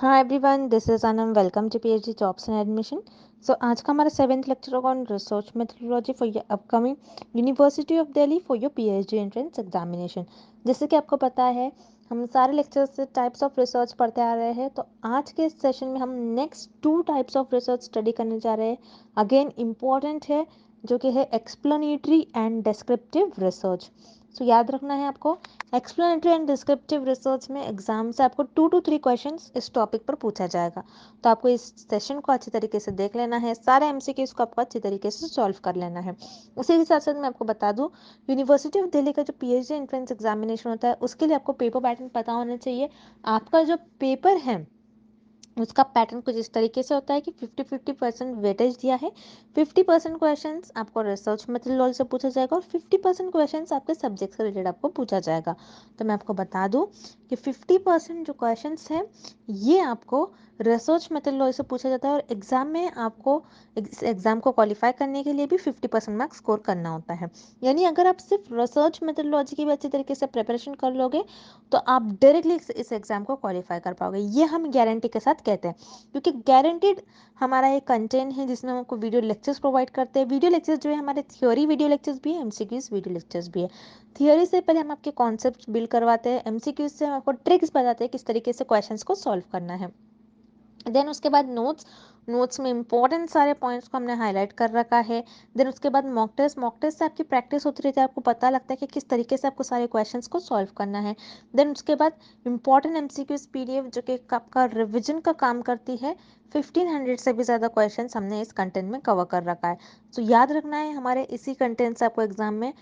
हाँ everyone, this is Anam. Welcome to PhD jobs and admission. So आज का हमारा 7th lecture on research methodology for your upcoming university of Delhi for your PhD entrance examination. जैसे कि आपको पता है, हम सारे लेक्चर्स से टाइप्स ऑफ रिसर्च पढ़ते आ रहे हैं। तो आज के सेशन में हम next 2 types of research study करने जा रहे हैं। अगेन इम्पॉर्टेंट है, जो कि है एक्सप्लेनेटरी एंड डिस्क्रिप्टिव रिसर्च। सो याद रखना है आपको, एक्सप्लेनेटरी एंड डिस्क्रिप्टिव रिसर्च में एग्जाम से आपको 2 to 3 क्वेश्चंस इस टॉपिक पर पूछा जाएगा। तो आपको इस सेशन को अच्छी तरीके से देख लेना है, सारे एमसीक्यूज को आपको अच्छी तरीके से सॉल्व कर लेना है। उसी के साथ साथ मैं आपको बता दूं, यूनिवर्सिटी ऑफ दिल्ली का जो पीएचडी एंट्रेंस एग्जामिनेशन होता है, उसके लिए आपको पेपर पैटर्न पता होना चाहिए। आपका जो पेपर है उसका पैटर्न कुछ इस तरीके से होता है कि 50-50% वेटेज दिया है। 50% क्वेश्चंस आपको रिसर्च मेथोडोलॉजी से पूछा जाएगा और 50% क्वेश्चंस आपके सब्जेक्ट से रिलेटेड आपको पूछा जाएगा। तो मैं आपको बता दूं कि 50% जो क्वेश्चंस हैं ये आपको रिसर्च मेथोडोलॉजी से पूछा जाता है, और एग्जाम में आपको एग्जाम को क्वालिफाई करने के लिए भी 50% मार्क्स स्कोर करना होता है। यानी अगर आप सिर्फ रिसर्च मेथोडोलॉजी की भी अच्छी तरीके से प्रिपरेशन कर लोगे तो आप डायरेक्टली इस एग्जाम को क्वालिफाई कर पाओगे, ये हम गारंटी के साथ कहते हैं। क्योंकि गारंटीड हमारा एक कंटेंट है जिसमें हम आपको वीडियो लेक्चर्स प्रोवाइड करते हैं। वीडियो लेक्चर्स जो है हमारे थ्योरी वीडियो लेक्चर्स भी है, एमसीक्यूज वीडियो लेक्चर्स भी है। थियोरी से पहले हम आपके कॉन्सेप्ट बिल्ड करवाते हैं, एमसीक्यूज से हम आपको ट्रिक्स बताते हैं किस तरीके से क्वेश्चंस को सॉल्व करना है। देन उसके बाद नोट्स में इंपॉर्टेंट सारे पॉइंट्स को हमने हाईलाइट कर रखा है। देन उसके बाद मॉक टेस्ट से आपकी प्रैक्टिस होती रहती है, आपको पता लगता है कि किस तरीके से आपको सारे क्वेश्चंस को सॉल्व करना है। देन उसके बाद इंपॉर्टेंट एमसीक्यूज पीडीएफ जो कि आपका रिविजन का काम करती है। 1500 से भी ज़्यादा क्वेश्चंस हमने इस कंटेंट में कवर कर रखा है। तो याद रखना है, हमारे इसी कंटेंट से आपको एग्जाम में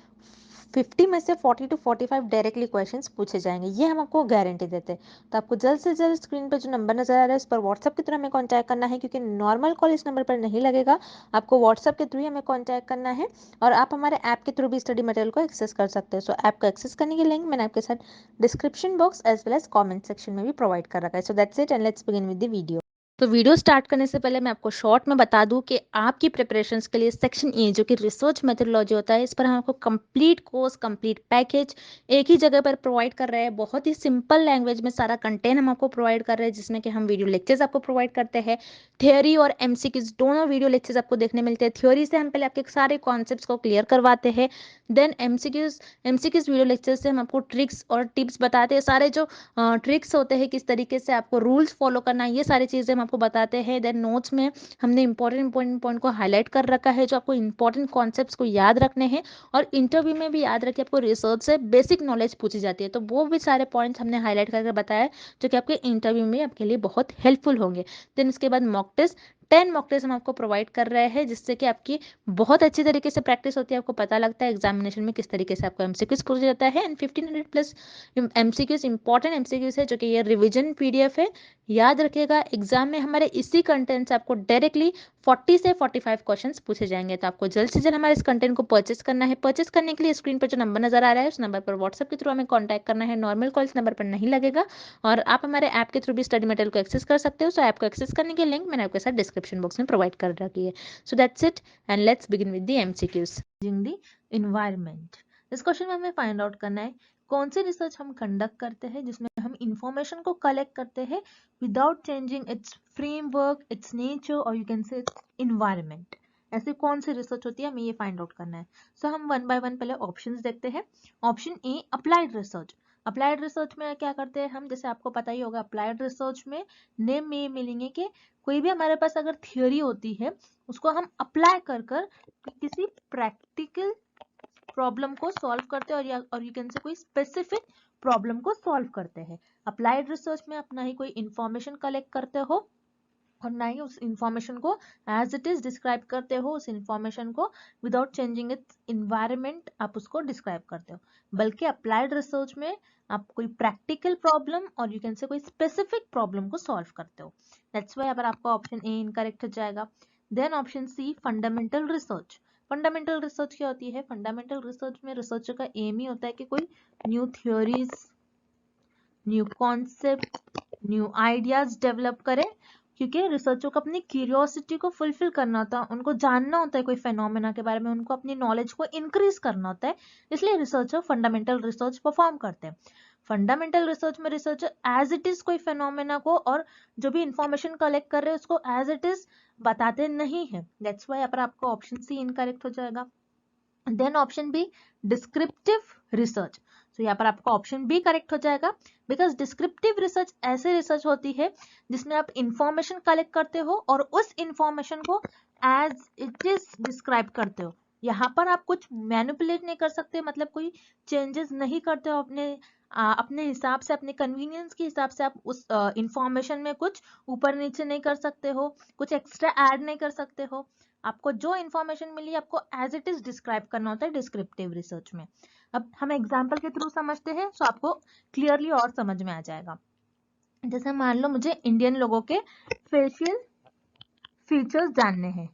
50 में से 40 to 45 डायरेक्टली क्वेश्चंस पूछे जाएंगे, ये हम आपको गारंटी देते हैं। तो आपको जल्द से जल्द स्क्रीन पर जो नंबर नजर आ रहा है इस पर व्हाट्सएप की तरह हमें कांटेक्ट करना है, क्योंकि नॉर्मल कॉल इस नंबर पर नहीं लगेगा, आपको व्हाट्सएप के थ्रू ही हमें कांटेक्ट करना है। और आप हमारे ऐप के थ्रू भी स्टडी मटेरियल को एक्सेस कर सकते हैं। सो ऐप को एक्सेस करने की लिंक मैंने आपके साथ description box as well as comment section में भी प्रोवाइड कर रखा है। So that's it and let's begin with the video. तो वीडियो स्टार्ट करने से पहले मैं आपको शॉर्ट में बता दूं कि आपकी प्रिपरेशंस के लिए सेक्शन ए जो कि रिसर्च मेथोडोलॉजी होता है, इस पर हम आपको कंप्लीट कोर्स कंप्लीट पैकेज एक ही जगह पर प्रोवाइड कर रहे हैं। बहुत ही सिंपल लैंग्वेज में सारा कंटेंट हम आपको प्रोवाइड कर रहे हैं, जिसमें कि हम वीडियो लेक्चर्स आपको प्रोवाइड करते हैं। थ्योरी और एमसीक्यूज दोनों वीडियो लेक्चर्स आपको देखने मिलते हैं। थ्योरी से हम पहले आपके सारे कॉन्सेप्ट्स को क्लियर करवाते हैं। देन एमसीक्यूज वीडियो लेक्चर से हम आपको ट्रिक्स और टिप्स बताते हैं। सारे जो ट्रिक्स होते हैं, किस तरीके से आपको रूल्स फॉलो करना है, ये सारी चीज़ें हम आपको बताते हैं। देन नोट्स में हमने इंपॉर्टेंट पॉइंट को हाईलाइट कर रखा है, जो आपको इंपॉर्टेंट कॉन्सेप्ट्स को याद रखने हैं। और इंटरव्यू में भी याद रखिए, आपको रिसर्च से बेसिक नॉलेज पूछी जाती है, तो वो भी सारे पॉइंट्स हमने हाईलाइट करके बताया, जो कि आपके इंटरव्यू में आपके लिए बहुत हेल्पफुल होंगे। देन उसके बाद मॉक टेस्ट 10 मॉक टेस्ट हम आपको प्रोवाइड कर रहे हैं, जिससे कि आपकी बहुत अच्छी तरीके से प्रैक्टिस होती है, आपको पता लगता है एग्जामिनेशन में किस तरीके से आपको एमसीक्यूज पूछा जाता है। And 1500 plus MCQs important MCQs है, जो कि ये रिवीजन पीडीएफ है। याद रखिएगा, एग्जाम में हमारे इसी कंटेंट से आपको डायरेक्टली 40 से 45 क्वेश्चंस पूछे जाएंगे। तो आपको जल्द से जल्द हमारे इस कंटेंट को परचेस करना है। परचेस करने के लिए स्क्रीन पर जो नंबर नजर आ रहा है उस नंबर पर व्हाट्सएप के थ्रू हमें कॉन्टैक्ट करना है। नॉर्मल कॉल इस नंबर पर नहीं लगेगा, और आप हमारे ऐप के थ्रू भी स्टडी मटेरियल को एक्सेस कर सकते हो। सो ऐप को एक्सेस करने की लिंक मैंने आपके साथ डिस्क्रिप्शन बॉक्स में प्रोवाइड कर रखी है। So that's it and let's begin with the MCQs. The environment, इस क्वेश्चन में हमें फाइंड आउट करना है कौन सी रिसर्च हम कंडक्ट करते हैं जिसमें हम इंफॉर्मेशन को कलेक्ट करते हैं without changing its framework, its nature, और you can say its environment. ऐसे कौन सी रिसर्च होती है, हमें ये फाइंड आउट करना है। सो हम वन बाय वन पहले ऑप्शंस देखते हैं। Option A, applied research. Applied research में क्या करते हैं हम, जैसे आपको पता ही होगा, अप्लाइड रिसर्च में नेम में ये मिलेंगे कि कोई भी हमारे पास अगर थियोरी होती है उसको हम अप्लाई कर कर किसी प्रैक्टिकल प्रॉब्लम को सॉल्व करते हैं, और यू कैन से कोई स्पेसिफिक प्रॉब्लम को सॉल्व करते हैं। अप्लाइड रिसर्च में आप ना ही कोई इंफॉर्मेशन कलेक्ट करते हो और ना ही उस इंफॉर्मेशन को एज इट इज डिस्क्राइब करते हो, उस इंफॉर्मेशन को विदाउट चेंजिंग इट्स इन्वायरमेंट आप उसको डिस्क्राइब करते हो। बल्कि अप्लाइड रिसर्च में आप कोई प्रैक्टिकल प्रॉब्लम और यू कैन से कोई स्पेसिफिक प्रॉब्लम को सॉल्व करते हो। दैट्स व्हाई अगर आपका ऑप्शन ए इनकरेक्ट हो जाएगा। Then option C, fundamental research. Fundamental research क्या होती है, फंडामेंटल रिसर्च में रिसर्चर का एम ही होता है कि कोई new theories, new concept, new ideas develop करे। क्योंकि रिसर्चर को अपनी क्यूरियोसिटी को फुलफिल करना होता है, उनको जानना होता है कोई फेनोमेना के बारे में, उनको अपनी नॉलेज को इंक्रीज करना होता है, इसलिए रिसर्चर फंडामेंटल रिसर्च परफॉर्म करते हैं। फंडामेंटल रिसर्च में रिसर्चर एज इट इज कोई फेनोमेना को और जो भी इंफॉर्मेशन कलेक्ट कर रहे हैं उसको एज इट इज बताते नहीं है। दैट्स वाई यहाँ पर आपका ऑप्शन सी इनकरेक्ट हो जाएगा। Then option B descriptive research, तो यहाँ पर आपका ऑप्शन बी करेक्ट हो जाएगा, बिकॉज डिस्क्रिप्टिव रिसर्च ऐसे रिसर्च होती है जिसमें आप इंफॉर्मेशन कलेक्ट करते हो और उस इंफॉर्मेशन को एज इट इज डिस्क्राइब करते हो। यहाँ पर आप कुछ मैनिपुलेट नहीं कर सकते, मतलब कोई चेंजेस नहीं करते हो अपने हिसाब से, अपने कन्वीनियंस के हिसाब से आप उस इंफॉर्मेशन में कुछ ऊपर नीचे नहीं कर सकते हो, कुछ एक्स्ट्रा ऐड नहीं कर सकते हो। आपको जो इंफॉर्मेशन मिली आपको एज इट इज डिस्क्राइब करना होता है डिस्क्रिप्टिव रिसर्च में। अब हम एग्जांपल के थ्रू समझते हैं तो आपको क्लियरली और समझ में आ जाएगा। जैसे मान लो मुझे इंडियन लोगों के फेशियल फीचर्स जानने हैं।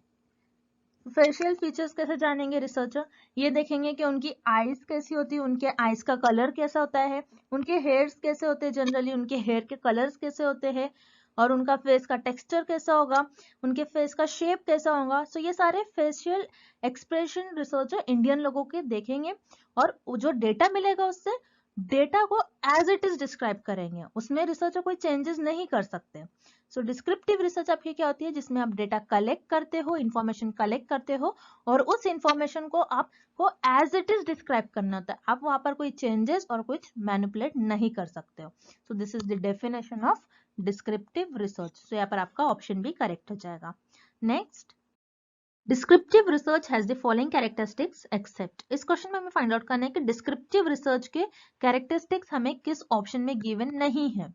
फेशियल फीचर्स कैसे जानेंगे रिसर्चर? ये देखेंगे कि उनकी आईज कैसी होती है, उनके आईज का कलर कैसा होता है, उनके हेयर्स कैसे होते हैं, जनरली उनके हेयर के कलर्स कैसे होते हैं, और उनका फेस का टेक्सचर कैसा होगा, उनके फेस का शेप कैसा होगा। सो ये सारे फेशियल एक्सप्रेशन रिसर्चर इंडियन लोगों के देखेंगे और जो डेटा मिलेगा उससे डेटा को एज इट इज डिस्क्राइब करेंगे, उसमें रिसर्चर कोई चेंजेस नहीं कर सकते। सो डिस्क्रिप्टिव रिसर्च आपकी क्या होती है, जिसमें आप डेटा कलेक्ट करते हो, इंफॉर्मेशन कलेक्ट करते हो और उस इंफॉर्मेशन को आपको एज इट इज डिस्क्राइब करना होता है। आप वहां पर कोई चेंजेस और कुछ मैनिपुलेट नहीं कर सकते हो। So this is the definition of descriptive research. So यहाँ पर आपका ऑप्शन भी करेक्ट हो जाएगा। Next, descriptive research has the following characteristics except. इस क्वेश्चन में हमें फाइंड आउट करना है कि डिस्क्रिप्टिव रिसर्च के कैरेक्टरिस्टिक्स हमें किस ऑप्शन में गिवन नहीं है।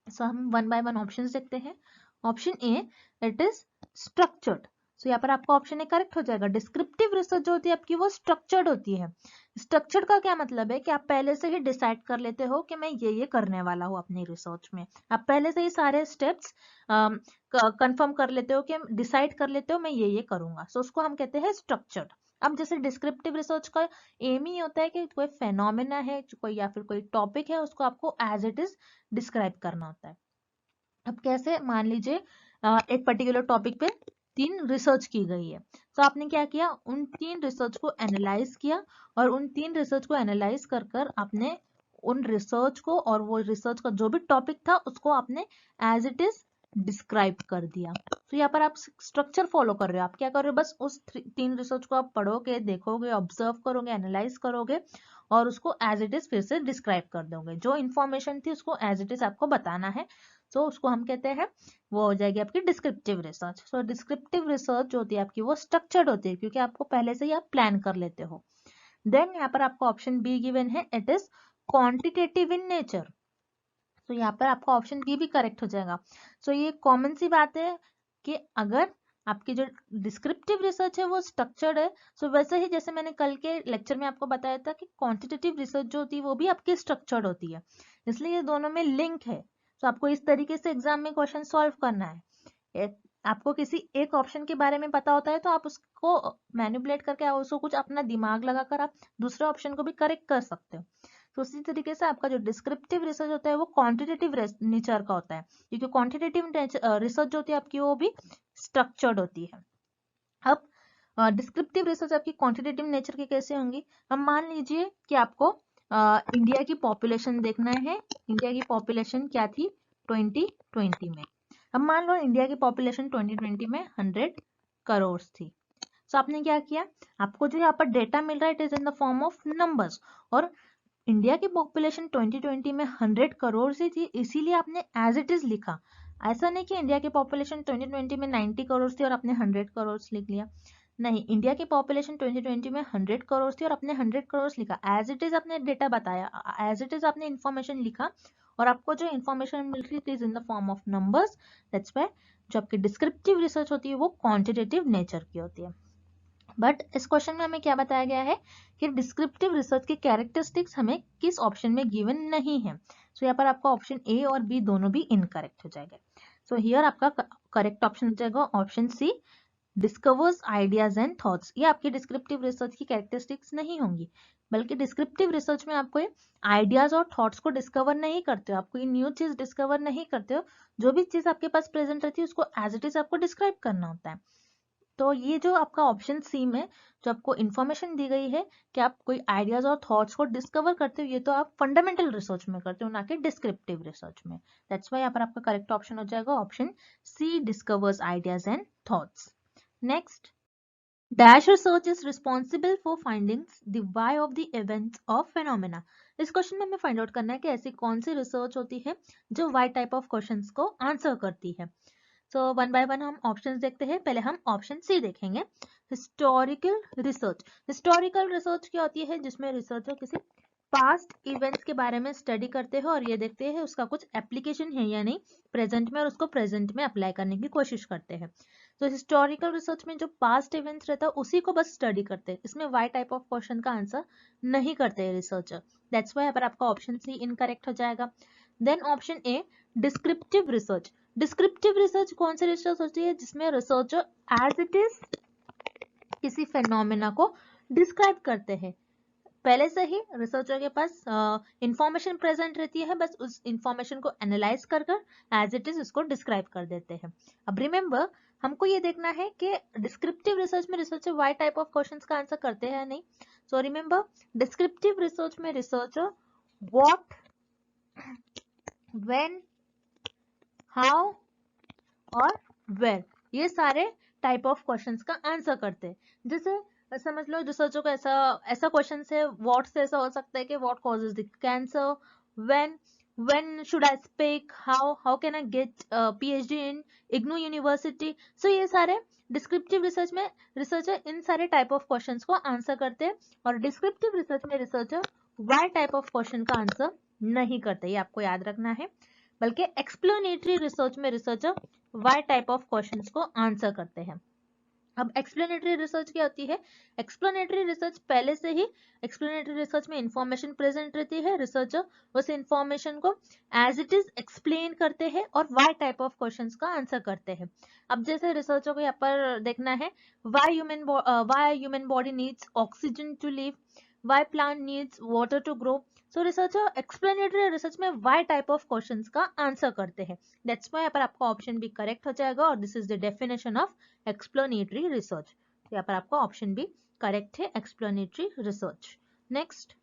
सो हम वन बाय वन ऑप्शंस देखते हैं। Option A, it is structured. So यहाँ पर आपका ऑप्शन ए करेक्ट हो जाएगा। डिस्क्रिप्टिव रिसर्च जो होती है आपकी वो स्ट्रक्चर्ड होती है। स्ट्रक्चर्ड का क्या मतलब है कि आप पहले से ही डिसाइड कर लेते हो कि मैं ये करने वाला हूँ अपनी रिसर्च में। आप पहले से ही सारे स्टेप्स कंफर्म कर लेते हो कि डिसाइड कर लेते हो मैं ये करूंगा। सो उसको हम कहते हैं स्ट्रक्चर्ड। अब जैसे डिस्क्रिप्टिव रिसर्च का एम ही होता है कि कोई फेनोमेना है, कोई या फिर कोई टॉपिक है, उसको आपको एज इट इज डिस्क्राइब करना होता है। अब कैसे, मान लीजिए एक पर्टिकुलर टॉपिक पे 3 रिसर्च की गई है, तो आपने क्या किया, उन 3 रिसर्च को एनालाइज किया और उन 3 रिसर्च को एनालाइज कर कर आपने उन रिसर्च को और वो रिसर्च का जो भी टॉपिक था उसको आपने एज इट इज डिस्क्राइब कर दिया। तो यहाँ पर आप स्ट्रक्चर फॉलो कर रहे हो। आप क्या कर रहे हो, बस उस 3 रिसर्च को आप पढ़ोगे, देखोगे, ऑब्जर्व करोगे, एनालाइज करोगे और उसको एज इट इज फिर से डिस्क्राइब कर दोगे। जो इन्फॉर्मेशन थी उसको एज इट इज आपको बताना है, तो उसको हम कहते हैं, वो हो जाएगी आपकी डिस्क्रिप्टिव रिसर्च। सो डिस्क्रिप्टिव रिसर्च जो होती है आपकी वो स्ट्रक्चर्ड होती है, क्योंकि आपको पहले से ही आप प्लान कर लेते हो। देन यहाँ पर आपको ऑप्शन बी गिवन है, it is quantitative in nature. तो यहाँ पर आपका ऑप्शन बी भी करेक्ट हो जाएगा। सो ये कॉमन सी बात है कि अगर आपकी जो डिस्क्रिप्टिव रिसर्च है वो स्ट्रक्चर्ड है, सो वैसे ही जैसे मैंने कल के लेक्चर में आपको बताया था कि क्वांटिटेटिव रिसर्च जो होती है वो भी आपकी स्ट्रक्चर्ड होती है, इसलिए ये दोनों में लिंक है। तो आपको इस तरीके से एग्जाम में क्वेश्चन सॉल्व करना है। आपको किसी एक ऑप्शन के बारे में पता होता है तो आप उसको मैनिपुलेट करके उसको कुछ अपना दिमाग लगाकर आप दूसरे ऑप्शन को भी करेक्ट कर सकते हो। तो उसी तरीके से आपका जो डिस्क्रिप्टिव रिसर्च होता है वो क्वांटिटेटिव नेचर का होता है, क्योंकि क्वांटिटेटिव रिसर्च जो होती है आपकी वो भी स्ट्रक्चर्ड होती है। अब डिस्क्रिप्टिव रिसर्च आपकी क्वांटिटेटिव नेचर की कैसे होंगी। अब मान लीजिए कि आपको इंडिया की पॉपुलेशन देखना है। इंडिया की पॉपुलेशन क्या थी 2020 में। अब मान लो इंडिया की पॉपुलेशन 2020 में 100 करोड़ थी। तो आपने क्या किया, आपको जो यहाँ पर डेटा मिल रहा है it is in the form of numbers, और इंडिया की पॉपुलेशन 2020 में 100 करोड़ से थी, इसीलिए आपने एज इट इज लिखा। ऐसा नहीं कि इंडिया की पॉपुलेशन 2020 में 90 करोड़ थी और आपने 100 करोड़ लिख लिया। नहीं, इंडिया की पॉपुलेशन 2020 में 100 करोड़ थी और आपने 100 करोड़ लिखा। एज इट इज आपने डेटा बताया, एज इट इज आपने इंफॉर्मेशन लिखा और आपको जो इंफॉर्मेशन मिल रही थी is in the form of numbers. That's why जो आपकी डिस्क्रिप्टिव रिसर्च होती है वो क्वांटिटेटिव नेचर की होती है। बट इस क्वेश्चन में हमें क्या बताया गया है कि डिस्क्रिप्टिव रिसर्च के कैरेक्टरिस्टिक्स हमें किस ऑप्शन में गिवन नहीं है। सो यहाँ पर आपका ऑप्शन ए और बी दोनों भी इनकरेक्ट हो जाएगा। सो हियर आपका करेक्ट ऑप्शन हो जाएगा option C, discovers ideas and thoughts. ये आपकी डिस्क्रिप्टिव रिसर्च की कैरेक्टरिस्टिक्स नहीं होंगी, बल्कि डिस्क्रिप्टिव रिसर्च में आप कोई आइडियाज और थॉट्स को डिस्कवर नहीं करते हो, आप कोई न्यू चीज डिस्कवर नहीं करते हो। जो भी चीज आपके पास प्रेजेंट रहती है उसको एज इट इज आपको डिस्क्राइब करना होता है। तो ये जो आपका ऑप्शन सी में जो आपको इन्फॉर्मेशन दी गई है कि आप कोई आइडियाज और थॉट्स को डिस्कवर करते हो, ये तो आप फंडामेंटल रिसर्च में करते हो, ना कि डिस्क्रिप्टिव रिसर्च में। दैट्स वाई यहाँ पर आपका करेक्ट ऑप्शन हो जाएगा option C, discovers ideas and thoughts. Next, dash research is responsible for findings the why of the events of phenomena. इस क्वेश्चन में हमें फाइंड आउट करना है कि ऐसी कौन सी रिसर्च होती है जो वाई टाइप ऑफ क्वेश्चंस को आंसर करती है। सो वन बाय वन हम ऑप्शंस देखते हैं। पहले हम ऑप्शन सी देखेंगे, हिस्टोरिकल रिसर्च। हिस्टोरिकल रिसर्च क्या होती है? जिसमें रिसर्चर किसी पास्ट इवेंट्स के बारे में स्टडी करते हैं और ये देखते हैं उसका कुछ एप्लीकेशन है या नहीं प्रेजेंट में, और उसको प्रेजेंट में अप्लाई करने की कोशिश करते हैं। तो हिस्टोरिकल रिसर्च में जो पास्ट इवेंट्स रहता है उसी को बस स्टडी करते हैं, इसमें वाई टाइप ऑफ क्वेश्चन का आंसर नहीं करते हैं रिसर्चर। दैट्स वाई आपका ऑप्शन सी इनकरेक्ट हो जाएगा। Then option A, descriptive research. Descriptive research कौन सी रिसर्च होती है? जिसमें रिसर्चर एज इट इज किसी फेनोमेना को डिस्क्राइब करते हैं। पहले से ही रिसर्चर के पास इंफॉर्मेशन प्रेजेंट रहती है, बस उस इंफॉर्मेशन को एनालाइज कर एज इट इज उसको डिस्क्राइब कर देते हैं। अब रिमेंबर, हमको ये देखना है कि डिस्क्रिप्टिव रिसर्च में researcher why type of questions का आंसर करते हैं या नहीं। सो रिमेंबर, डिस्क्रिप्टिव रिसर्च में रिसर्चर व्हाट, व्हेन, हाउ और वेयर, ये सारे टाइप ऑफ क्वेश्चंस का आंसर करते हैं। जैसे समझ लो रिसर्चर को ऐसा ऐसा क्वेश्चन है, व्हाट से ऐसा हो सकता है कि what causes the cancer, when should I speak, how can I get PhD in IGNOU university. So ये सारे डिस्क्रिप्टिव रिसर्च में रिसर्चर इन सारे टाइप ऑफ क्वेश्चंस को आंसर करते हैं, और डिस्क्रिप्टिव रिसर्च में researcher why type of question का आंसर नहीं करते, ये आपको याद रखना है। बल्कि एक्सप्लेनेटरी रिसर्च में researcher why type of questions को आंसर करते हैं। अब एक्सप्लेनेटरी रिसर्च क्या होती है? एक्सप्लेनेटरी रिसर्च पहले से ही, एक्सप्लेनेटरी रिसर्च में इंफॉर्मेशन प्रेजेंट रहती है, रिसर्चर उस इंफॉर्मेशन को एज इट इज एक्सप्लेन करते हैं और वाई टाइप ऑफ क्वेश्चंस का आंसर करते हैं। अब जैसे रिसर्चर को यहाँ पर देखना है, why human body needs oxygen to live, why plant needs water to grow. So researcher explanatory research में वाई टाइप ऑफ क्वेश्चंस का आंसर करते हैं। दैट्स वाई यहाँ पर आपका ऑप्शन भी करेक्ट हो जाएगा, और this is the definition of explanatory research. यहाँ पर आपका ऑप्शन भी करेक्ट है, explanatory research. Next,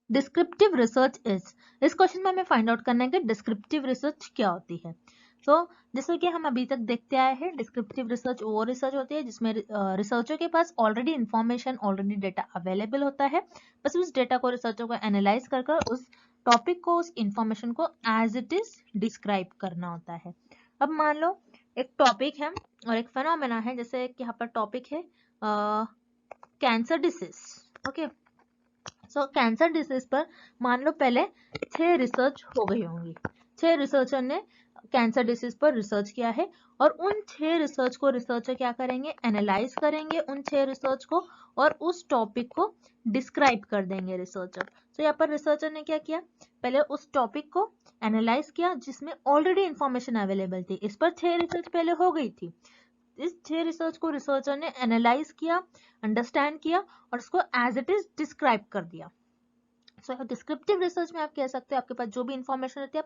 descriptive research is. इस क्वेश्चन में हमें फाइंड आउट करना है कि डिस्क्रिप्टिव रिसर्च क्या होती है। तो जैसे कि हम अभी तक देखते आए हैं, डिस्क्रिप्टिव रिसर्च वो रिसर्च होती है जिसमें रिसर्चर के पास already information, already data available होता है, बस उस डेटा को रिसर्चर को एनालाइज कर उस टॉपिक को, उस इंफॉर्मेशन को एज इट इज डिस्क्राइब करना होता है। अब मान लो एक टॉपिक है और एक फेनोमेना है, जैसे कि यहाँ पर टॉपिक है कैंसर डिसीज। ओके, सो कैंसर डिसीज पर मान लो पहले 6 रिसर्च हो गई होंगी, 6 रिसर्चर ने कैंसर डिसीज पर रिसर्च किया है, और उन 6 रिसर्च को रिसर्चर क्या करेंगे? एनालाइज करेंगे उन 6 रिसर्च को, और उस टॉपिक को डिस्क्राइब कर देंगे रिसर्चर। तो यहाँ पर रिसर्चर ने क्या किया? पहले उस टॉपिक को एनालाइज किया जिसमें ऑलरेडी इंफॉर्मेशन अवेलेबल थी, इस पर 6 रिसर्च पहले हो गई थी, इस 6 रिसर्च को रिसर्चर ने एनालाइज किया, अंडरस्टैंड किया, और उसको एज इट इज डिस्क्राइब कर दिया। सो डिस्क्रिप्टिव रिसर्च में आप कह सकते हो आपके पास जो भी इंफॉर्मेशन रहती है,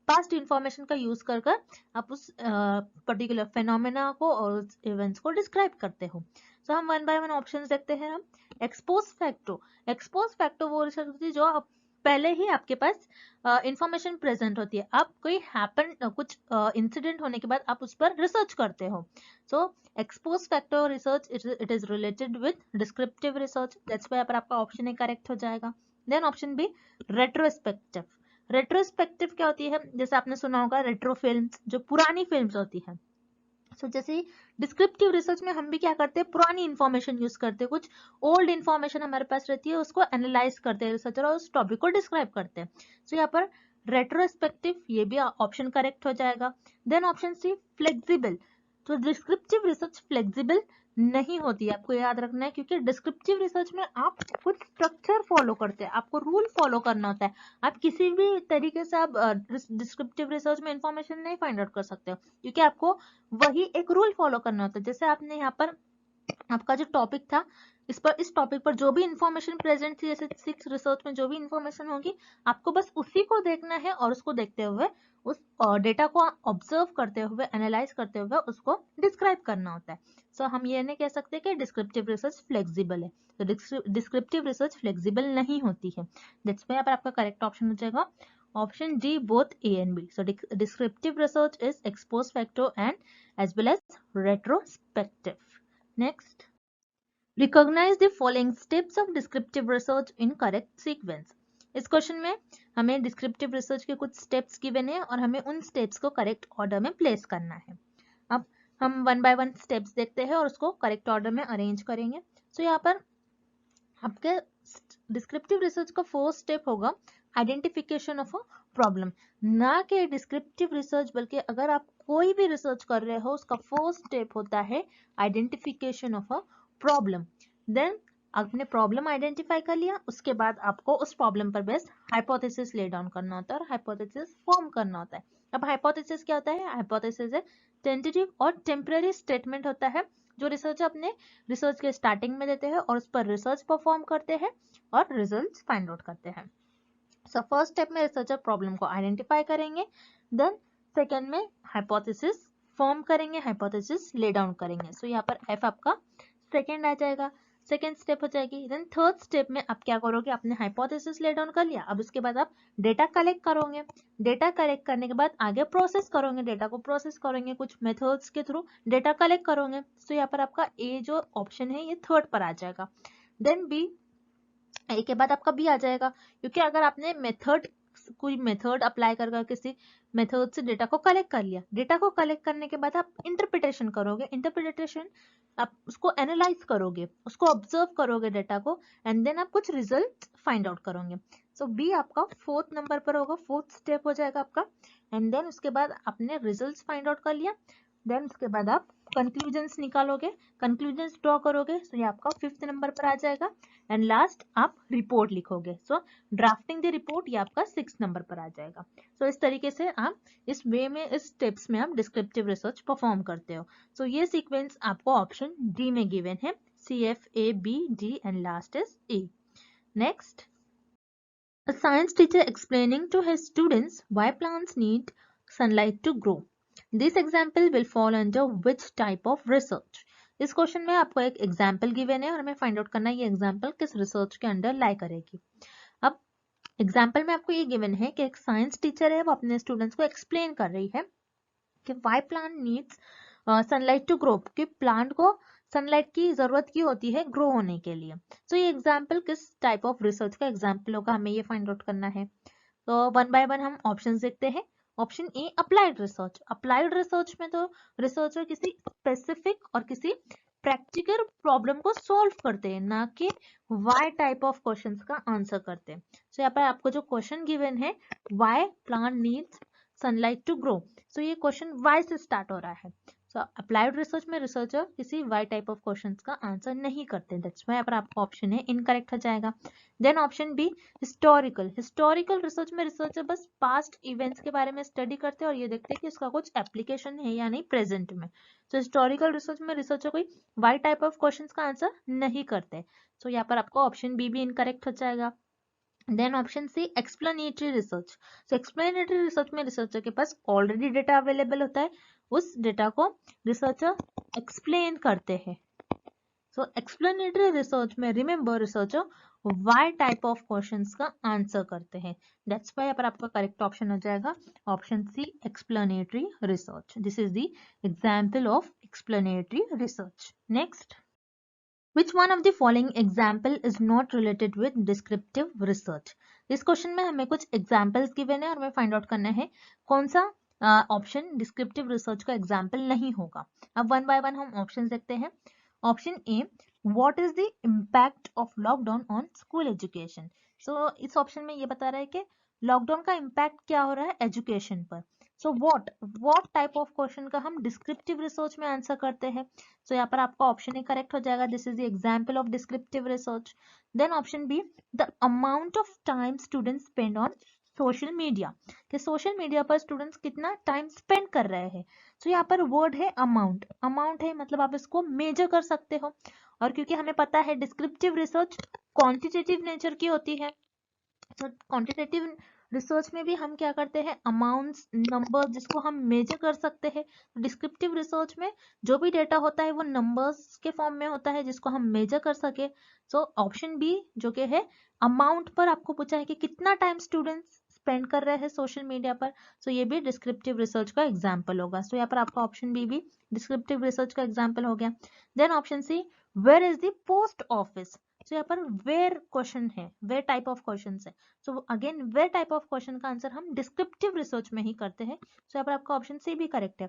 पास्ट इंफॉर्मेशन का यूज कर आप उस पर्टिकुलर फेनोमेना को और उस इवेंट्स को डिस्क्राइब करते हो। सो हम वन बाय वन ऑप्शंस देखते हैं। हम एक्सपोज फैक्टो, एक्सपोज फैक्टो वो रिसर्च होती है जो आप पहले ही आपके पास इंफॉर्मेशन प्रेजेंट होती है, आप कोई कुछ इंसिडेंट होने के बाद आप उस पर रिसर्च करते हो। So expose factor research it is related with descriptive research, that's why आपका ऑप्शन ए करेक्ट हो जाएगा। Then option B, retrospective. Retrospective क्या होती है? जैसे आपने सुना होगा रेट्रो फिल्म्स, जो पुरानी फिल्म्स होती है। सो जैसे डिस्क्रिप्टिव रिसर्च में हम भी क्या करते हैं? पुरानी इंफॉर्मेशन यूज करते हैं, कुछ ओल्ड इंफॉर्मेशन हमारे पास रहती है, उसको एनालाइज करते हैं रिसर्चर और उस टॉपिक को डिस्क्राइब करते हैं। सो यहाँ पर रेट्रोस्पेक्टिव, ये भी ऑप्शन करेक्ट हो जाएगा। Then option C, flexible. तो डिस्क्रिप्टिव रिसर्च फ्लेक्सिबल नहीं होती है, आपको याद रखना है, क्योंकि डिस्क्रिप्टिव रिसर्च में आप कुछ स्ट्रक्चर फॉलो करते हैं, आपको रूल फॉलो करना होता है। आप किसी भी तरीके से आप डिस्क्रिप्टिव रिसर्च में इंफॉर्मेशन नहीं फाइंड आउट कर सकते हो, क्योंकि आपको वही एक रूल फॉलो करना होता है। जैसे आपने यहाँ पर आपका जो टॉपिक था इस टॉपिक पर जो भी इंफॉर्मेशन प्रेजेंट थी, जैसे 6 रिसर्च में जो भी इंफॉर्मेशन होगी, आपको बस उसी को देखना है और उसको देखते हुए उस डेटा को ऑब्जर्व करते हुए, एनालाइज करते हुए उसको डिस्क्राइब करना होता है। सो हम ये नहीं कह सकते कि डिस्क्रिप्टिव रिसर्च फ्लेक्सिबल है, तो डिस्क्रिप्टिव रिसर्च फ्लेक्सिबल नहीं होती है। दैट्स व्हाई पर आपका करेक्ट ऑप्शन हो जाएगा option D, both A and B. So descriptive research is ex post facto and as well as retrospective. Next, Recognize the following steps of descriptive research in correct sequence. इस question में हमें descriptive research के कुछ steps given है और हमें उन steps को करेक्ट ऑर्डर में प्लेस करना है। अब हम वन बाय वन स्टेप्स देखते हैं और उसको करेक्ट ऑर्डर में अरेंज करेंगे। सो यहाँ पर आपके डिस्क्रिप्टिव रिसर्च का फर्स्ट स्टेप होगा आइडेंटिफिकेशन ऑफ अ प्रॉब्लम। ना कि डिस्क्रिप्टिव रिसर्च, बल्कि अगर आप कोई भी रिसर्च कर रहे हो उसका फर्स्ट स्टेप होता है identification of a problem. Then आपने प्रॉब्लम आइडेंटिफाई कर लिया, उसके बाद आपको उस प्रॉब्लम पर बेस्ड हाइपोथेसिस ले डाउन करना होता है और हाइपोथेसिस फॉर्म करना होता है। अब हाइपोथेसिस क्या होता है? हाइपोथेसिस है टेंटेटिव और टेम्पररी स्टेटमेंट होता है जो रिसर्चर अपने रिसर्च के स्टार्टिंग में देते हैं और उस पर रिसर्च परफॉर्म करते हैं और रिजल्ट्स फाइंड आउट करते हैं। सो फर्स्ट स्टेप में रिसर्चर प्रॉब्लम को आइडेंटिफाई करेंगे, देन सेकेंड में हाइपोथेसिस फॉर्म करेंगे, हाइपोथेसिस ले डाउन करेंगे। सो यहाँ पर एफ आपका सेकेंड आ जाएगा, सेकेंड स्टेप हो जाएगी। देन थर्ड स्टेप में आप क्या करोगे? आपने हाइपोथेसिस ले डाउन कर लिया, अब उसके बाद आप डेटा कलेक्ट करोगे, डेटा कलेक्ट करने के बाद आगे प्रोसेस करोगे, डेटा को प्रोसेस करेंगे कुछ मेथड्स के थ्रू, डेटा कलेक्ट करोगे। सो यहाँ पर आपका ए जो ऑप्शन है ये थर्ड पर आ जाएगा। देन बी, ए के बाद आपका बी आ जाएगा, क्योंकि अगर आपने कोई मेथड अप्लाई कर किसी मेथड से डेटा को कलेक्ट कर लिया, डेटा को कलेक्ट करने के बाद आप इंटरप्रिटेशन करोगे, इंटरप्रिटेशन आप उसको एनालाइज करोगे, उसको ऑब्जर्व करोगे डेटा को, एंड देन आप कुछ रिजल्ट फाइंड आउट करोगे। सो बी आपका फोर्थ नंबर पर होगा, फोर्थ स्टेप हो जाएगा आपका। एंड देन उसके बाद आपने रिजल्ट फाइंड आउट कर लिया, देन उसके बाद आप कंक्लूजन्स निकालोगे, कंक्लूजन्स ड्रॉ करोगे। सो ये आपका फिफ्थ नंबर पर आ जाएगा। एंड लास्ट आप रिपोर्ट लिखोगे। सो ड्राफ्टिंग द रिपोर्ट ये आपका 6 नंबर पर आ जाएगा। सो इस तरीके से आप इस वे में, इस स्टेप्स में आप डिस्क्रिप्टिव रिसर्च परफॉर्म करते हो। सो ये सीक्वेंस आपको ऑप्शन डी में गिवन है, CFABD and last is E. Next, a science teacher explaining to his students why plants need sunlight to grow. This example will fall under which type of research? इस question में आपको एक example given है और हमें find out करना है ये एग्जाम्पल किस रिसर्च के अंडर लाई करेगी। अब एग्जाम्पल में आपको ये गिवन है कि एक साइंस टीचर है, वो अपने स्टूडेंट्स को एक्सप्लेन कर रही है कि why plant needs sunlight to grow, कि प्लांट को सनलाइट की जरूरत की होती है ग्रो होने के लिए। तो ये एग्जाम्पल किस टाइप ऑफ रिसर्च का एग्जाम्पल होगा, हमें ये फाइंड आउट करना है। तो वन बाय वन हम ऑप्शन देखते हैं। Option A, applied research. Applied research में तो रिसर्चर किसी स्पेसिफिक और किसी प्रैक्टिकल प्रॉब्लम को सॉल्व करते हैं, ना कि वाई टाइप ऑफ क्वेश्चंस का आंसर करते हैं। तो यहाँ पर आपको जो क्वेश्चन गिवन है, why plant needs sunlight to grow, so ये क्वेश्चन वाई से स्टार्ट हो रहा है। सो अप्लाइड रिसर्च में रिसर्चर किसी वाई टाइप ऑफ क्वेश्चंस का आंसर नहीं करते, दैट्स व्हाई पर आपका ऑप्शन है इनकरेक्ट हो जाएगा। Then option B, historical. Historical research में रिसर्चर बस पास्ट इवेंट्स के बारे में स्टडी करते हैं और ये देखते हैं कि इसका कुछ एप्लीकेशन है या नहीं प्रेजेंट में। तो हिस्टोरिकल रिसर्च में रिसर्चर कोई वाई टाइप ऑफ क्वेश्चंस का आंसर नहीं करते। सो यहाँ पर आपको ऑप्शन बी भी इनकरेक्ट हो जाएगा। Then option C, explanatory research. So explanatory research में रिसर्चर के पास ऑलरेडी डेटा अवेलेबल होता है, उस डेटा को रिसर्चर एक्सप्लेन करते हैं। सो एक्सप्लेनेटरी रिसर्च में remember researcher why type of questions का आंसर करते हैं, दैट्स व्हाई पर आपका करेक्ट ऑप्शन हो जाएगा option C, explanatory research. This is the example of explanatory research. Next, Which one of the following example is not related with descriptive research? इस question में हमें कुछ एग्जाम्पल्स गिवन है और हमें फाइंड आउट करना है कौन सा ऑप्शन डिस्क्रिप्टिव रिसर्च का एग्जाम्पल नहीं होगा। अब वन बाय वन हम ऑप्शन देखते हैं। Option A, what is the impact of lockdown on school education. So इस ऑप्शन में ये बता रहा है कि लॉकडाउन का इम्पैक्ट क्या हो रहा है एजुकेशन पर। So what type of question का हम डिस्क्रिप्टिव रिसर्च में आंसर करते हैं। सो यहाँ पर आपका ऑप्शन ही करेक्ट हो जाएगा, this is the example of descriptive research. Then option B, the amount of time students spend on social media, कि सोशल मीडिया पर स्टूडेंट्स कितना टाइम स्पेंड कर रहे हैं। सो यहाँ पर वर्ड है अमाउंट, अमाउंट है मतलब आप इसको मेजर कर सकते हो। और क्योंकि हमें पता है डिस्क्रिप्टिव रिसर्च क्वांटिटेटिव नेचर की होती है, तो क्वांटिटेटिव रिसर्च में भी हम क्या करते हैं, अमाउंट्स, नंबर जिसको हम मेजर कर सकते हैं। डिस्क्रिप्टिव रिसर्च में जो भी डेटा होता है वो नंबर्स के फॉर्म में होता है जिसको हम मेजर कर सके। सो ऑप्शन बी जो कि है अमाउंट पर आपको पूछा है कि कितना टाइम स्टूडेंट्स स्पेंड कर रहे हैं सोशल मीडिया पर, सो ये भी डिस्क्रिप्टिव रिसर्च का एग्जाम्पल होगा। सो यहाँ पर आपका ऑप्शन बी भी डिस्क्रिप्टिव रिसर्च का एग्जाम्पल हो गया। Then option C, where is the post office. तो यहाँ पर वेयर क्वेश्चन है, वेयर टाइप ऑफ क्वेश्चन है। So again where type of question का आंसर हम डिस्क्रिप्टिव रिसर्च में ही करते हैं। सो यहाँ पर आपका ऑप्शन सी भी करेक्ट है।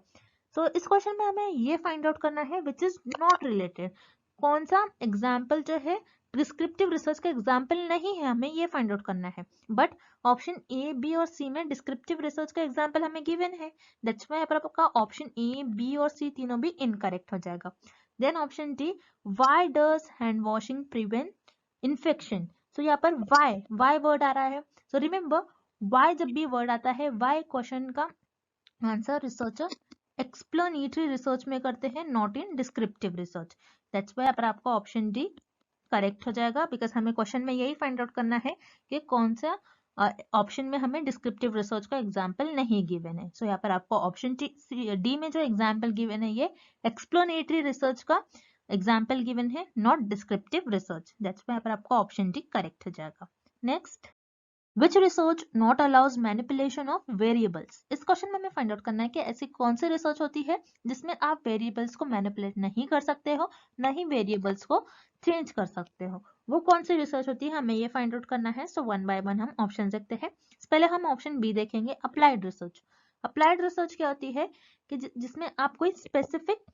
सो इस क्वेश्चन में हमें ये फाइंड आउट करना है विच इज नॉट रिलेटेड, कौन सा एग्जाम्पल जो है डिस्क्रिप्टिव रिसर्च का एग्जाम्पल नहीं है, हमें ये फाइंड आउट करना है। बट ऑप्शन ए, बी और सी में डिस्क्रिप्टिव रिसर्च का एग्जाम्पल हमें गिवन है, दैट्स व्हाई यहाँ पर आपका ऑप्शन ए, बी और सी तीनों भी इनकरेक्ट हो जाएगा। Then option D, why does hand washing prevent infection. So यहाँ पर वाई वर्ड आ रहा है। सो रिमेंबर वाई जब भी वर्ड आता है, वाई क्वेश्चन का आंसर रिसर्चर एक्सप्लेनेटरी रिसर्च में करते हैं, not in descriptive research. That's why पर आपका ऑप्शन डी करेक्ट हो जाएगा, बिकॉज हमें क्वेश्चन में यही फाइंड आउट करना है कि कौन सा ऑप्शन में हमें डिस्क्रिप्टिव रिसर्च का एग्जाम्पल नहीं गिवन है। सो यहाँ पर आपको ऑप्शन डी में जो एग्जाम्पल गिवन है ये एक्सप्लेनेटरी रिसर्च का एग्जाम्पल गिवन है, not descriptive research. That's why पर आपका ऑप्शन डी करेक्ट हो जाएगा। Next, which research not allows manipulation of variables. इस क्वेश्चन में हमें फाइंड आउट करना है कि ऐसी कौन सी रिसर्च होती है जिसमें आप वेरिएबल्स को मैनिपुलेट नहीं कर सकते हो, न ही वेरिएबल्स को चेंज कर सकते हो। वो कौन सी रिसर्च होती है हमें ये फाइंड आउट करना है। सो वन बाय वन हम ऑप्शन देखते हैं। पहले हम ऑप्शन बी देखेंगे, अप्लाइड रिसर्च। अप्लाइड रिसर्च क्या होती है कि जिसमें आप कोई स्पेसिफिक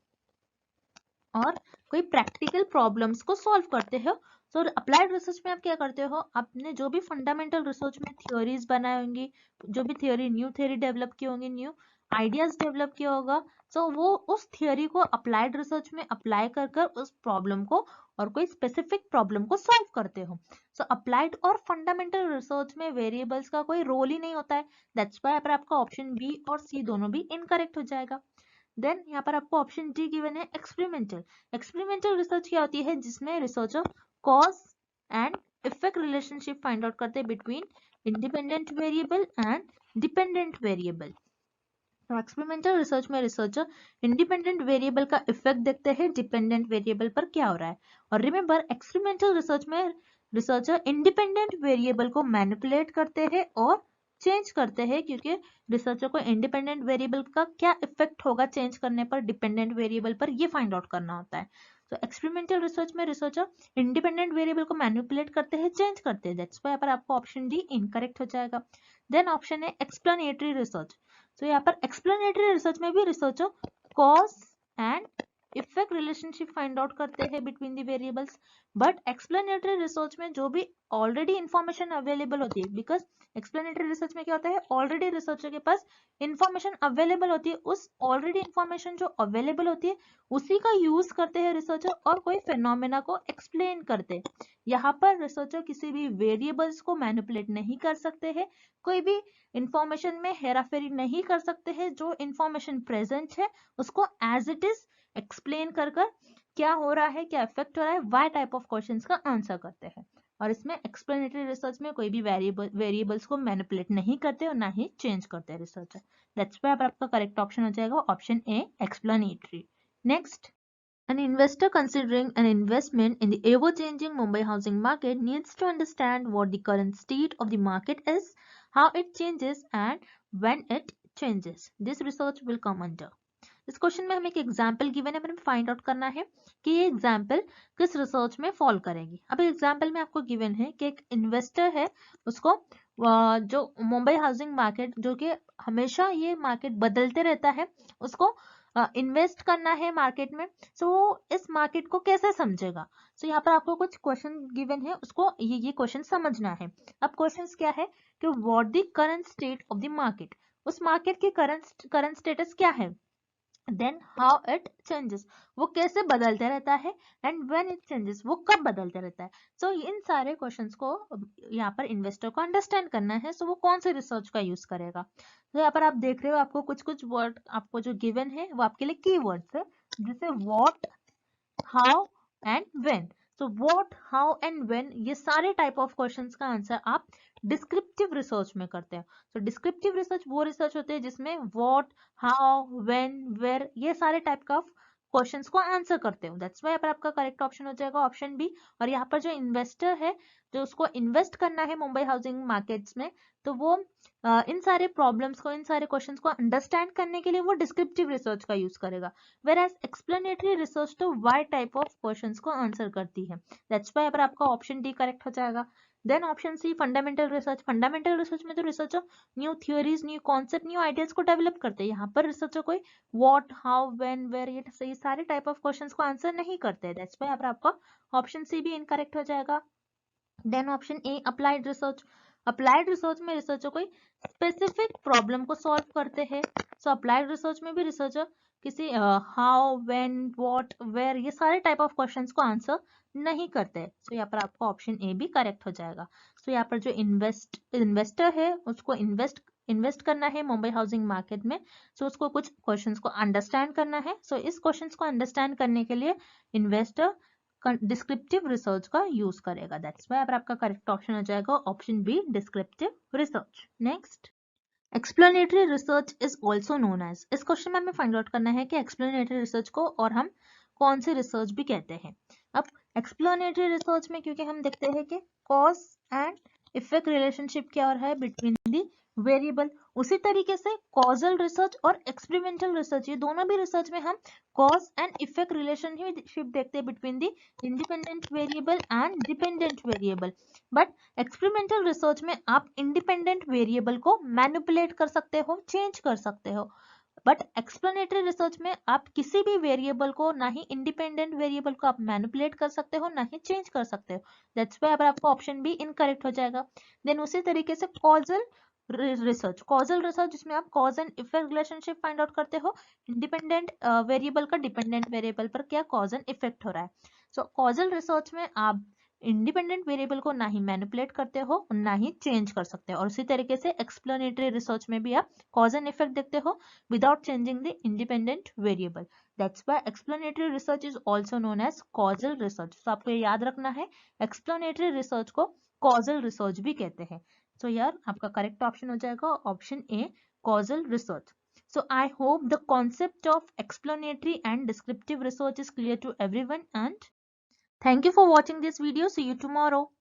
और कोई प्रैक्टिकल प्रॉब्लम्स को सॉल्व करते हो। सो अप्लाइड रिसर्च में आप क्या करते हो, आपने जो भी फंडामेंटल रिसर्च में थ्योरीज बनाई होंगी, जो भी थ्योरी न्यू थ्योरी डेवलप की होंगी, न्यू आइडियाज डेवलप किया होगा, सो वो उस थ्योरी को अप्लाइड रिसर्च में अप्लाई कर कर उस प्रॉब्लम को और कोई स्पेसिफिक प्रॉब्लम को सॉल्व करते हो। सो अप्लाइड और फंडामेंटल रिसर्च में वेरिएबल्स का कोई रोल ही नहीं होता है। दैट्स व्हाई पर आपका ऑप्शन बी और सी दोनों भी इनकरेक्ट हो जाएगा। देन यहाँ पर आपको ऑप्शन डी गिवन है एक्सपेरिमेंटल। एक्सपेरिमेंटल रिसर्च क्या होती है जिसमें researcher cause and effect relationship find out करते हैं between independent variable and dependent variable. तो एक्सपेरिमेंटल रिसर्च में रिसर्चर इंडिपेंडेंट वेरिएबल का इफेक्ट देखते हैं डिपेंडेंट वेरिएबल पर क्या हो रहा है। और रिमेंबर एक्सपेरिमेंटल रिसर्च में रिसर्चर इंडिपेंडेंट वेरिएबल को मैनिपुलेट करते हैं और चेंज करते हैं, क्योंकि रिसर्चर को इंडिपेंडेंट वेरिएबल का क्या इफेक्ट होगा चेंज करने पर डिपेंडेंट वेरिएबल पर, ये फाइंड आउट करना होता है। तो एक्सपेरिमेंटल रिसर्च में रिसर्चर इंडिपेंडेंट वेरिएबल को मैनिपुलेट करते हैं, चेंज करते हैं। दैट्स व्हाई पर आपको ऑप्शन डी इनकरेक्ट हो जाएगा। देन ऑप्शन है एक्सप्लेनेटरी रिसर्च। तो यहाँ पर एक्सप्लेनेटरी रिसर्च में भी researcher cause and effect relationship find out करते हैं between the variables. But explanatory research में जो भी ऑलरेडी इंफॉर्मेशन अवेलेबल होती है, बिकॉज एक्सप्लेनेटरी रिसर्च में क्या होता है, ऑलरेडी रिसर्चर के पास इंफॉर्मेशन अवेलेबल होती है, उस ऑलरेडी इंफॉर्मेशन जो अवेलेबल होती है उसी का यूज करते हैं रिसर्चर और कोई फिनोमेना को एक्सप्लेन करते हैं। यहाँ पर रिसर्चर किसी भी वेरिएबल्स को मैनिपुलेट नहीं कर सकते हैं, कोई भी इंफॉर्मेशन में हेराफेरी नहीं कर सकते हैं। जो इंफॉर्मेशन प्रेजेंट है उसको एज इट इज एक्सप्लेन कर कर क्या हो रहा है, क्या इफेक्ट हो रहा है, वाई टाइप ऑफ क्वेश्चंस का आंसर करते हैं। और इसमें एक्सप्लेनेटरी रिसर्च में कोई भी वेरिएबल्स को मैनिपुलेट नहीं करते और ना ही चेंज करते हैं रिसर्चर। दैट्स व्हाई आपका करेक्ट ऑप्शन हो जाएगा option A explanatory. Next, an investor considering an investment in the ever-changing Mumbai housing market needs to understand what the current state of the market is, how it changes, and when it changes. This research will come under. इस question में हमें एक example given है, हमें find out करना है कि ये एग्जाम्पल किस रिसर्च में फॉल करेगी। अब एग्जाम्पल में आपको गिवन है कि एक इन्वेस्टर है, उसको जो मुंबई हाउसिंग मार्केट जो कि हमेशा ये मार्केट बदलते रहता है, उसको इन्वेस्ट करना है मार्केट में। सो वो इस मार्केट को कैसे समझेगा। सो यहाँ पर आपको कुछ क्वेश्चन गिवन है, उसको ये क्वेश्चन समझना है। अब क्वेश्चंस क्या है कि what the current state of the market, उस मार्केट की करंट स्टेटस क्या है, देन हाउ इट चेंजेस, वो कैसे बदलते रहता है, एंड व्हेन इट चेंजेस, वो कब बदलते रहता है। सो इन सारे क्वेश्चंस को यहाँ पर इन्वेस्टर को अंडरस्टैंड करना है। सो वो कौन से रिसर्च का यूज करेगा। तो यहाँ पर आप देख रहे हो आपको कुछ कुछ वर्ड आपको जो गिवन है वो आपके लिए की वर्ड्स है, जैसे what, how, and when. So what, how and when, ये सारे टाइप ऑफ क्वेश्चंस का आंसर आप डिस्क्रिप्टिव रिसर्च में करते हैं। सो डिस्क्रिप्टिव रिसर्च वो रिसर्च होते हैं जिसमें व्हाट, हाउ, व्हेन, वेयर, ये सारे टाइप का क्वेश्चंस को आंसर करते हो। दैट्स व्हाई यहाँ पर आपका करेक्ट ऑप्शन हो जाएगा ऑप्शन बी। और यहाँ पर जो इन्वेस्टर है, जो उसको इन्वेस्ट करना है मुंबई हाउसिंग मार्केट्स में, तो वो इन सारे प्रॉब्लम्स को, इन सारे क्वेश्चंस को अंडरस्टैंड करने के लिए वो डिस्क्रिप्टिव रिसर्च का यूज करेगा। whereas explanatory research तो y type of questions को आंसर करती है। दैट्स व्हाई पर आपका ऑप्शन डी करेक्ट हो जाएगा। Then option C fundamental research. Fundamental research में तो researcher new theories, new concept, new ideas को डेवलप करते हैं। यहाँ पर रिसर्चर कोई व्हाट, हाउ, व्हेन, वेयर, ये सारे टाइप ऑफ क्वेश्चंस को आंसर नहीं करते हैं। दैट्स व्हाई यहाँ पर आपका ऑप्शन सी भी इनकरेक्ट हो जाएगा। Then option A applied research. Applied research में रिसर्चर कोई स्पेसिफिक प्रॉब्लम को सॉल्व करते हैं। सो अप्लाइड रिसर्च में भी रिसर्चर किसी हाउ, व्हेन, व्हाट, वेयर, ये सारे टाइप ऑफ क्वेश्चंस को आंसर नहीं करते। सो यहाँ पर आपका ऑप्शन ए भी करेक्ट हो जाएगा। सो यहाँ पर जो इन्वेस्टर है, उसको इन्वेस्ट करना है मुंबई हाउसिंग मार्केट में। सो उसको कुछ क्वेश्चंस को अंडरस्टैंड करना है। सो इस क्वेश्चंस को अंडरस्टैंड करने के लिए इन्वेस्टर डिस्क्रिप्टिव रिसर्च का यूज करेगा। दैट्स व्हाई आपका करेक्ट ऑप्शन हो जाएगा option B, descriptive research. Next, explanatory research is also known as. इस क्वेश्चन में हमें फाइंड आउट करना है कि एक्सप्लेनेटरी रिसर्च को और हम कौन सी रिसर्च भी कहते हैं। अब एक्सप्लेनेटरी रिसर्च में क्योंकि हम देखते हैं कि कॉज एंड इफेक्ट रिलेशनशिप क्या है बिटवीन दी वेरिएबल, उसी तरीके से कॉजल रिसर्च और एक्सपेरिमेंटल रिसर्च, ये दोनों भी रिसर्च में हम कॉज एंड इफेक्ट रिलेशनशिप देखते हैं between the independent variable and dependent variable. But experimental research में आप इंडिपेंडेंट वेरिएबल को मैनिपुलेट कर सकते हो, चेंज कर सकते हो। बट एक्सप्लेनेटरी रिसर्च में आप किसी भी वेरिएबल को, ना ही इंडिपेंडेंट वेरिएबल को आप मैनिपुलेट कर सकते हो, ना ही चेंज कर सकते हो। दैट्स व्हाई अब आपका ऑप्शन बी इनकरेक्ट हो जाएगा। देन उसी तरीके से कॉजल रिसर्च जिसमें आप cause and effect relationship find out करते हो, इंडिपेंडेंट वेरिएबल का डिपेंडेंट वेरिएबल पर क्या कॉज एंड इफेक्ट हो रहा है। सो कॉजल रिसर्च में आप इंडिपेंडेंट वेरिएबल को ना ही मैनिपुलेट करते हो, ना ही चेंज कर सकते हो। और उसी तरीके से एक्सप्लेनेटरी रिसर्च में भी आप कॉज एंड इफेक्ट देखते हो without changing the independent variable. That's why explanatory research is also known as causal research. So आपको याद रखना है explanatory research को causal research भी कहते हैं। So यार आपका करेक्ट ऑप्शन हो जाएगा option A, causal research. So I hope the concept of explanatory and descriptive research is clear to everyone, and thank you for watching this video. See you tomorrow.